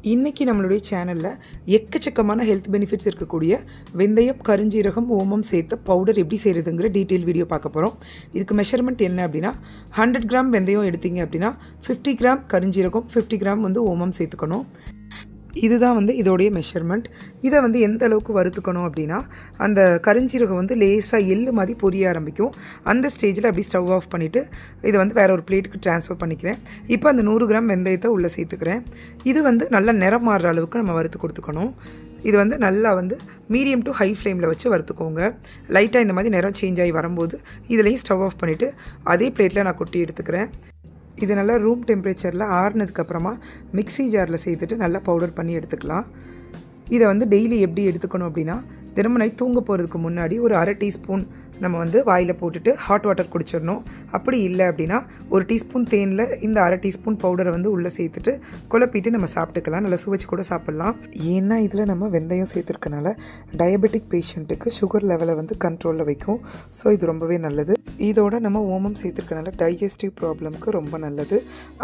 இன்னைக்கு நம்மளுடைய சேனலில் எக்கச்சக்கமான ஹெல்த் பெனிஃபிட்ஸ் இருக்கக்கூடிய வெந்தயம், கருஞ்சீரகம், ஓமம் சேர்த்த பவுடர் எப்படி செய்கிறதுங்கிற டீட்டெயில் வீடியோ பார்க்க போகிறோம். இதுக்கு மெஷர்மெண்ட் என்ன அப்படின்னா 100 கிராம் வெந்தயம் எடுத்தீங்க அப்படின்னா 50 கிராம் கருஞ்சீரகம், 50 கிராம் ஓமம் சேர்த்துக்கணும். இதுதான் இதோடைய மெஷர்மெண்ட். இதை எந்த அளவுக்கு வறுத்துக்கணும் அப்படின்னா அந்த கருஞ்சீரகம் லேசாக எள்ளு மாதிரி பொரிய ஆரம்பிக்கும். அந்த ஸ்டேஜில் அப்படி ஸ்டவ் ஆஃப் பண்ணிவிட்டு இதை வேறு ஒரு பிளேட்டுக்கு ட்ரான்ஸ்ஃபர் பண்ணிக்கிறேன். இப்போ அந்த 100 கிராம் வெந்தயத்தை உள்ளே சேர்த்துக்கிறேன். இது நல்லா நிறம் மாறுற அளவுக்கு நம்ம வறுத்து கொடுத்துக்கணும். இது நல்லா மீடியம் டு ஹை ஃப்ளேமில் வச்சு வறுத்துக்கோங்க. லைட்டாக இந்த மாதிரி நிறம் சேஞ்ச் ஆகி வரும்போது இதுலேயும் ஸ்டவ் ஆஃப் பண்ணிவிட்டு அதே பிளேட்டில் நான் கொட்டி எடுத்துக்கிறேன். இது நல்லா ரூம் டெம்பரேச்சரில் ஆறுனதுக்கப்புறமா மிக்ஸி ஜாரில் சேர்த்துட்டு நல்லா பவுடர் பண்ணி எடுத்துக்கலாம். இதை டெய்லி எப்படி எடுத்துக்கணும் அப்படின்னா தினமும் நைட் தூங்க போகிறதுக்கு முன்னாடி ஒரு அரை டீஸ்பூன் நம்ம வாயில் போட்டுட்டு ஹாட் வாட்டர் குடிச்சிடணும். அப்படி இல்லை அப்படின்னா ஒரு டீஸ்பூன் தேனில் இந்த அரை டீஸ்பூன் பவுடரை உள்ளே சேர்த்துட்டு குழப்பிட்டு நம்ம சாப்பிட்டுக்கலாம். நல்லா சுவைச்சு கூட சாப்பிட்லாம். ஏன்னா இதில் நம்ம வெந்தயம் சேர்த்துருக்கனால டயபெட்டிக் பேஷண்ட்டுக்கு சுகர் லெவலை கண்ட்ரோலில் வைக்கும். ஸோ இது ரொம்பவே நல்லது. இதோட நம்ம ஓமம் சேர்த்துருக்கனால டைஜஸ்டிவ் ப்ராப்ளம்க்கு ரொம்ப நல்லது.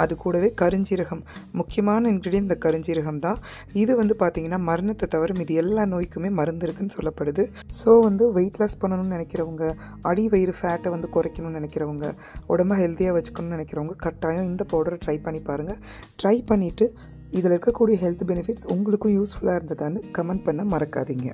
அது கூடவே கருஞ்சீரகம், முக்கியமான இன்க்ரீடியன்ட் இந்த கருஞ்சீரகம் தான். இது பார்த்திங்கன்னா மரணத்தை தவிர மீது எல்லா நோய்க்குமே மருந்து இருக்குன்னு சொல்லப்படுது. ஸோ வெயிட் லாஸ் பண்ணணும்னு நினைக்கிறவங்க, அடி வயிறு ஃபேட்டை குறைக்கணும்னு நினைக்கிறவங்க, உடம்பை ஹெல்த்தியாக வச்சுக்கணும்னு நினைக்கிறவங்க கட்டாயம் இந்த பவுடரை ட்ரை பண்ணி பாருங்கள். ட்ரை பண்ணிவிட்டு இதில் இருக்கக்கூடிய ஹெல்த் பெனிஃபிட்ஸ் உங்களுக்கும் யூஸ்ஃபுல்லாக இருந்ததான்னு கமெண்ட் பண்ண மறக்காதீங்க.